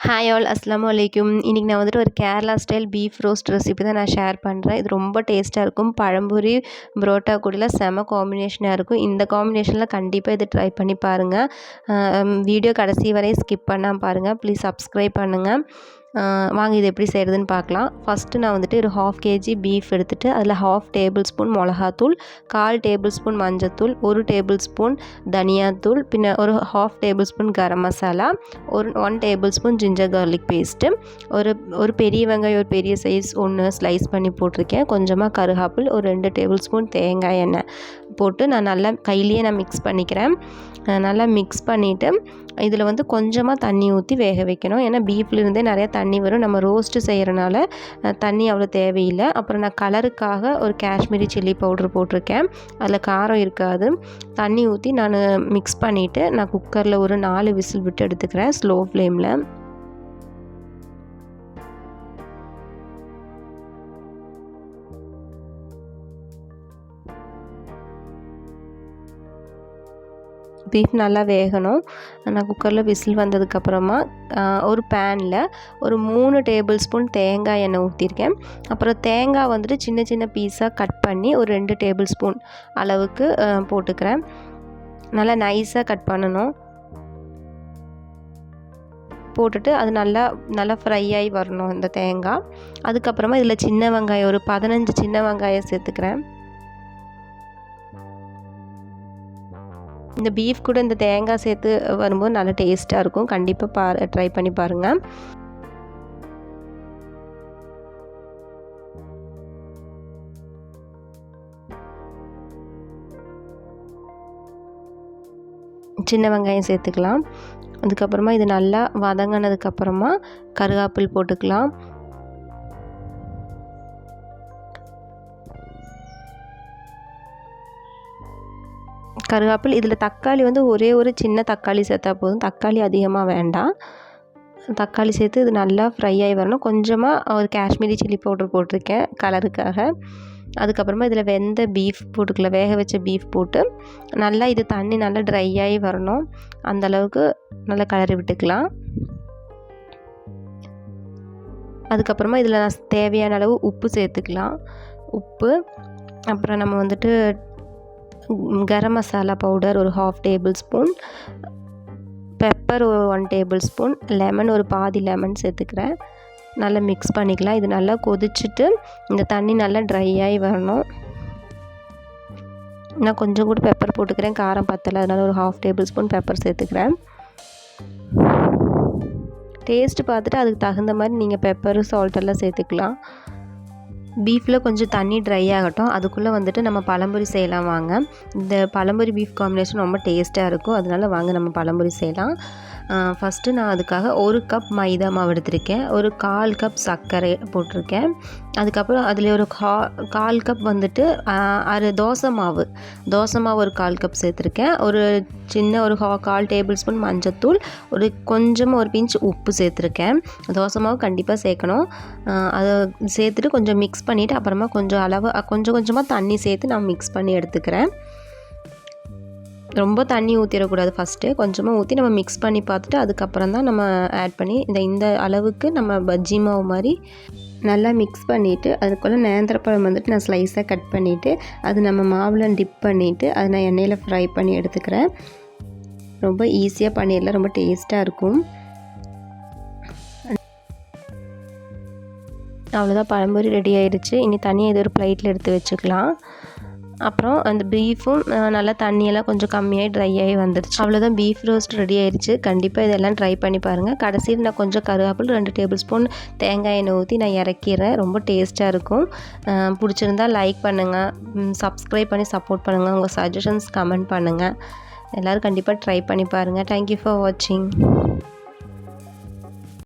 Hi all அஸ்ஸலாமு அலைக்கும். இன்றைக்கி நான் வந்துட்டு ஒரு Kerala style beef roast recipe தான் நான் ஷேர் பண்ணுறேன். இது ரொம்ப டேஸ்ட்டாக இருக்கும். பழம்பொரி, புரோட்டா கூடலாம் செம காம்பினேஷனாக இருக்கும். இந்த காம்பினேஷனில் கண்டிப்பாக இது ட்ரை பண்ணி பாருங்கள். வீடியோ கடைசி வரை ஸ்கிப் பண்ணாமல் பாருங்கள். ப்ளீஸ் சப்ஸ்கிரைப் பண்ணுங்கள். வாங்க இது எப்படி செய்கிறதுன்னு பார்க்கலாம். ஃபஸ்ட்டு நான் வந்துட்டு ஒரு 1/2 kg பீஃப் எடுத்துகிட்டு அதில் 1/2 டேபிள் ஸ்பூன் மிளகாத்தூள், 1/4 டேபிள் ஸ்பூன் மஞ்சத்தூள், 1 டேபிள் ஸ்பூன் தனியாத்தூள், பின்ன ஒரு 1/2 table spoon garam masala, 1 table spoon ginger garlic paste, ஒரு பெரிய வெங்காயம் ஒரு பெரிய சைஸ் ஒன்று ஸ்லைஸ் பண்ணி போட்டிருக்கேன். கொஞ்சமாக கருகாப்பில், ஒரு 2 டேபிள் ஸ்பூன் தேங்காய் எண்ணெய் போட்டு நான் நல்லா கையிலேயே மிக்ஸ் பண்ணிக்கிறேன். நல்லா மிக்ஸ் பண்ணிவிட்டு இதில் வந்து கொஞ்சமாக தண்ணி ஊற்றி வேக வைக்கணும். ஏன்னா பீஃப்லேருந்தே நிறையா தண்ணி வரும். நம்ம ரோஸ்ட்டு செய்கிறனால தண்ணி அவ்வளோ தேவையில்லை. அப்புறம் நான் கலருக்காக ஒரு காஷ்மீரி சில்லி பவுட்ரு போட்டிருக்கேன். அதில் காரம் இருக்காது. தண்ணி ஊற்றி நான் மிக்ஸ் பண்ணிவிட்டு நான் குக்கரில் ஒரு 4 விசில் விட்டு எடுத்துக்கிறேன் ஸ்லோ ஃப்ளேமில். பீஃப் நல்லா வேகணும். நான் குக்கரில் விசில் வந்ததுக்கப்புறமா ஒரு பேனில் ஒரு 3 டேபிள் ஸ்பூன் தேங்காய் எண்ணெய் ஊற்றிருக்கேன். அப்புறம் தேங்காய் வந்துட்டு சின்ன சின்ன பீஸாக கட் பண்ணி ஒரு 2 டேபிள் ஸ்பூன் அளவுக்கு போட்டுக்கிறேன். நல்லா நைஸாக கட் பண்ணணும். போட்டுட்டு அது நல்லா ஃப்ரை ஆகி வரணும் இந்த தேங்காய். அதுக்கப்புறமா இதில் சின்ன வெங்காயம் ஒரு 15 சின்ன வெங்காயம் சேர்த்துக்கிறேன். இந்த பீஃப் கூட இந்த தேங்காய் சேர்த்து வரும்போது நல்லா டேஸ்ட்டாக இருக்கும். கண்டிப்பாக ட்ரை பண்ணி பாருங்கள். சின்ன வெங்காயம் சேர்த்துக்கலாம். அதுக்கப்புறமா இது நல்லா வதங்கினதுக்கப்புறமா கருவேப்பிலை போட்டுக்கலாம். கருவேப்பிலை இதில் தக்காளி வந்து ஒரே ஒரு சின்ன தக்காளி சேர்த்தா போதும். தக்காளி அதிகமாக வேண்டாம். தக்காளி சேர்த்து இது நல்லா ஃப்ரை ஆகி வரணும். கொஞ்சமாக ஒரு காஷ்மீரி சில்லி பவுட்ரு போட்டிருக்கேன் கலருக்காக. அதுக்கப்புறமா இதில் வெந்த பீஃப் போட்டுக்கலாம். வேக வச்ச பீஃப் போட்டு நல்லா இது தண்ணி நல்லா ட்ரை ஆகி வரணும். அந்தளவுக்கு நல்லா கிளறி விட்டுக்கலாம். அதுக்கப்புறமா இதில் நான் தேவையான அளவு உப்பு சேர்த்துக்கலாம். உப்பு, அப்புறம் நம்ம வந்துட்டு கரம் மசாலா பவுடர் ஒரு 1/2 டேபிள் ஸ்பூன், பெப்பர் ஒரு 1 டேபிள் ஸ்பூன், லெமன் ஒரு பாதி லெமன் சேர்த்துக்கிறேன். நல்லா மிக்ஸ் பண்ணிக்கலாம். இது நல்லா கொதிச்சுட்டு இந்த தண்ணி நல்லா ட்ரை ஆகி வரணும். நான் கொஞ்சம் கூட பெப்பர் போட்டுக்கிறேன். காரம் பத்தலை, அதனால் ஒரு 1/2 டேபிள் ஸ்பூன் பெப்பர் சேர்த்துக்கிறேன். டேஸ்ட்டு பார்த்துட்டு அதுக்கு தகுந்த மாதிரி நீங்கள் பெப்பரு சால்ட்டெல்லாம் சேர்த்துக்கலாம். பீஃபில் கொஞ்சம் தண்ணி ட்ரை ஆகட்டும். அதுக்குள்ளே வந்துட்டு நம்ம பழம்பொரி செய்யலாம் வாங்க. இந்த பழம்பொரி பீஃப் காம்பினேஷன் ரொம்ப டேஸ்ட்டாக இருக்கும். அதனால வாங்க நம்ம பழம்பொரி செய்யலாம். ஃபஸ்ட்டு நான் அதுக்காக 1 கப் மைதா மாவு எடுத்திருக்கேன். ஒரு 1/4 கப் சர்க்கரை போட்டிருக்கேன். அதுக்கப்புறம் அதில் ஒரு 1/4 கப் வந்துட்டு தோசை மாவு ஒரு 1/4 கப் சேர்த்துருக்கேன். ஒரு 1/4 டேபிள் ஸ்பூன் மஞ்சத்தூள், கொஞ்சமாக ஒரு பிஞ்ச் உப்பு சேர்த்துருக்கேன். தோசை மாவு கண்டிப்பாக சேர்க்கணும். அதை சேர்த்துட்டு கொஞ்சம் மிக்ஸ் பண்ணிவிட்டு அப்புறமா கொஞ்சம் கொஞ்சமாக தண்ணி சேர்த்து நான் மிக்ஸ் பண்ணி எடுத்துக்கிறேன். ரொம்ப தண்ணி ஊற்றிடக்கூடாது. ஃபஸ்ட்டு கொஞ்சமாக ஊற்றி நம்ம மிக்ஸ் பண்ணி பார்த்துட்டு அதுக்கப்புறம் தான் நம்ம ஆட் பண்ணி இந்த அளவுக்கு நம்ம பஜ்ஜி மாவு மாதிரி நல்லா மிக்ஸ் பண்ணிவிட்டு அதுக்குள்ளே நேந்திரப்பழம் வந்துட்டு நான் ஸ்லைஸாக கட் பண்ணிவிட்டு அது நம்ம மாவில் டிப் பண்ணிவிட்டு அதை நான் எண்ணெயில் ஃப்ரை பண்ணி எடுத்துக்கிறேன். ரொம்ப ஈஸியாக பண்ணிடலாம். ரொம்ப டேஸ்ட்டாக இருக்கும். அவ்வளோதான், பழம்பொரி ரெடி ஆயிடுச்சு. இனி தனியாக இது ஒரு பிளேட்டில் எடுத்து வச்சுக்கலாம். அப்புறம் அந்த பீஃபும் நல்லா தண்ணியெல்லாம் கொஞ்சம் கம்மியாகி ட்ரை ஆகி வந்துடுச்சு. அவ்வளோதான், பீஃப் ரோஸ்ட் ரெடி ஆயிடுச்சு. கண்டிப்பாக இதெல்லாம் ட்ரை பண்ணி பாருங்கள். கடைசியில் நான் கொஞ்சம் கருவேப்பிலை 2 டேபிள் ஸ்பூன் தேங்காய் எண்ணெய் ஊற்றி நான் இறக்கிறேன். ரொம்ப டேஸ்ட்டாக இருக்கும். பிடிச்சிருந்தா லைக் பண்ணுங்கள், சப்ஸ்கிரைப் பண்ணி சப்போர்ட் பண்ணுங்கள். உங்கள் சஜஷன்ஸ் கமெண்ட் பண்ணுங்கள். எல்லோரும் கண்டிப்பாக ட்ரை பண்ணி பாருங்கள். தேங்க்யூ ஃபார் வாட்சிங்.